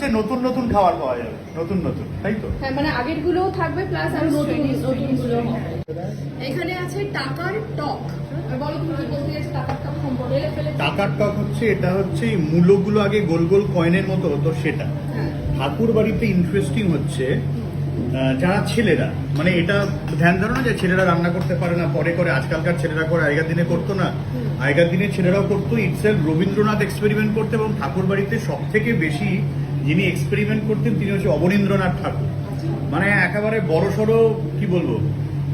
হচ্ছে নতুন নতুন খাবার পাওয়া যাবে, নতুন নতুন, তাই তো? হ্যাঁ, মানে আগের গুলোও থাকবে প্লাস আর নতুন গুলো হবে। এখানে আছে টাকার টক। বলো তুমি কি বলতে চাইছো টাকার টক সম্পর্কে? টাকার টক হচ্ছে, এটা হচ্ছে এই মূলগুলো আগে গোল গোল কয়েনের মতো হতো সেটা। ঠাকুর বাড়িতে ইন্টারেস্টিং হচ্ছে যারা ছেলেরা, মানে এটা ধ্যান ধরো না যে ছেলেরা রান্না করতে পারে না, পরে করে, আজকালকার ছেলেরা করে, আগেকার দিনে করতো না। আগেকার দিনে ছেলেরাও করতো। ইটসেলফ রবীন্দ্রনাথ এক্সপেরিমেন্ট করতে, এবং ঠাকুর বাড়িতে সব থেকে বেশি যিনি এক্সপেরিমেন্ট করতেন তিনি হচ্ছে অবনীন্দ্রনাথ ঠাকুর। মানে একেবারে বড় সড়ো, কি বলবো,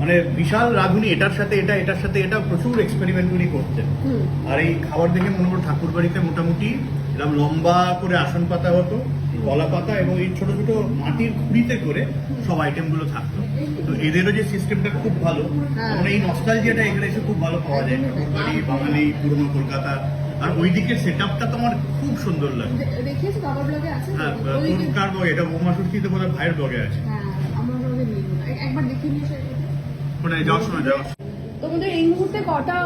মানে বিশাল রাঁধুনি, এটার সাথে এটা, এটার সাথে এটা, প্রচুর এক্সপেরিমেন্ট উনি করতেন। আর এই খাবার দেখে মনে করো ঠাকুর বাড়িতে মোটামুটি এরকম লম্বা করে আসন পাতা হতো, কলা পাতা, এবং এই ছোট ছোট মাটির খুঁড়িতে করে সব আইটেম গুলো থাকতো। তো এদেরও যে সিস্টেমটা খুব ভালো, মানে এই নস্টালজিয়াটা এখানে এসে খুব ভালো পাওয়া যায়। ঠাকুর বাড়ি, বাঙালি, পুরনো কলকাতা, আর ওইদিকে সেট আপটা তো আমার খুব সুন্দর লাগে। দেখিয়েছো বাবার ব্লগে আছে? হ্যাঁ, কার ব্লগে? এটা উমা সুষ্টিতে বোধ হয় ভাইয়ের ব্লগে আছে। হ্যাঁ, আমার ব্লগে নেই, একবার দেখিয়ে নিয়ে এসে। মানে যাওয়ার সময় যাওয়ার তোমাদের এই মুহূর্তে কটা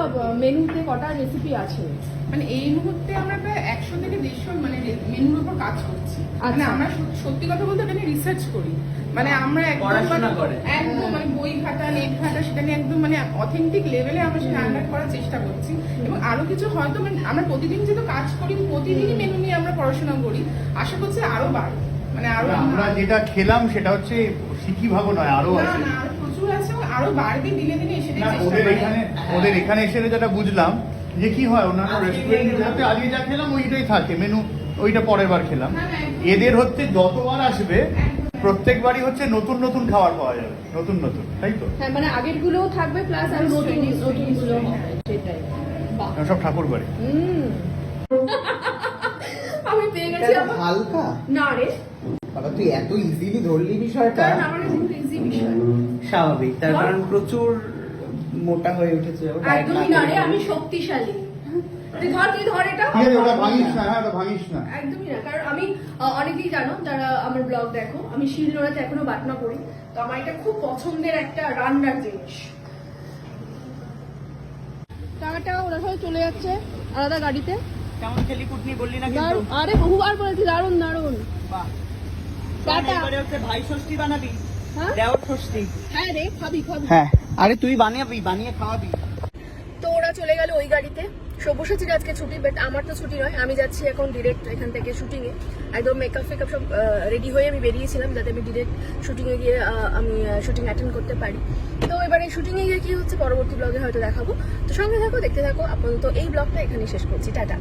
মেনুতে কটা রেসিপি আছে? মানে এই মুহূর্তে আমরা প্রায় 100 থেকে 150 মানে মেনুর উপর কাজ করছি। মানে আমরা সত্যি কথা বলতে এটা নিয়ে রিসার্চ করি। মানে আমরা একদম মানে বই ঘাটা, নেট ঘাটা, সেটা নিয়ে একদম মানে অথেন্টিক লেভেলে আমরা সেটা রান্না করার চেষ্টা করছি। এবং আরো কিছু হয়তো মানে আমরা প্রতিদিন যেহেতু কাজ করি, প্রতিদিনই মেনু নিয়ে আমরা পড়াশোনা করি। আশা করছি আরো বাড়বে, মানে আরো আমরা যেটা খেলাম সেটা হচ্ছে শিখি ভাবো নয়, আরো আছে। না, আরো প্রচুর আছে, আরো বাড়বে দিনে দিনে। সেটাই চেষ্টা ওদের এখানে এসে যেটা বুঝলাম যে কি হয়, অন্যান্য রেস্টুরেন্টে আজকে যা খেলাম ওইটাই থাকে মেনু, ওইটা পরের বার খেলাম। এদের হচ্ছে যতবার আসবে প্রত্যেকবারই হচ্ছে নতুন নতুন খাবার পাওয়া যাবে, নতুন নতুন, তাই তো? হ্যাঁ, মানে আগের গুলোও থাকবে প্লাস আর নতুন গুলো হবে, সেটাই। সব ঠাকুর বাড়ি। আমি পেয়ে গেছি হালকা না রে বাবা, তুই এত ইজিলি ধরলি বিষয়টা। কারণ আমার কিন্তু ইজি বিষয় স্বাভাবিক, তার কারণ প্রচুর মোটা হয়ে উঠেছে। একদমই না রে, আমি শক্তিশালী। তুই ধর এটা। ওটা ভাঙিস না, হ্যাঁ, ওটা ভাঙিস না। একদমই না, কারণ আমি অনেকেই জানো যারা আমার ব্লগ দেখো, আমি শিলনোড়াতে এখনো বাটনা করি। তো আমার এটা খুব পছন্দের একটা রান্নার জিনিস। টাকাটা ওরা সবাই চলে যাচ্ছে আলাদা গাড়িতে। কেমন খেলি কুটনি বললি না কিন্তু? আরে বহুবার বলেছি, দারুণ দারুণ। বাহ, টাটা। এবারে হচ্ছে ভাই ষষ্ঠী বানাবি? হ্যাঁ, দেওর ষষ্ঠী। হ্যাঁ রে, খাবি। হ্যাঁ, আরে তুই বানিয়ে খাওয়াবি। তো ওরা চলে গেল ওই গাড়িতে। সব্যসাচীর আজকে ছুটি, বাট আমার তো ছুটি নয়। আমি যাচ্ছি এখন ডিরেক্ট এখান থেকে শুটিংয়ে। একদম মেকআপ ফেকআপ সব রেডি হয়ে আমি বেরিয়েছিলাম যাতে আমি ডিরেক্ট শুটিংয়ে গিয়ে আমি শুটিং অ্যাটেন্ড করতে পারি। তো এবারে শুটিংয়ে গিয়ে কি হচ্ছে পরবর্তী ব্লগে হয়তো দেখাবো। তো সঙ্গে থাকো, দেখতে থাকো। আপাতত এই ব্লগটা এখানেই শেষ করছি। টাটা।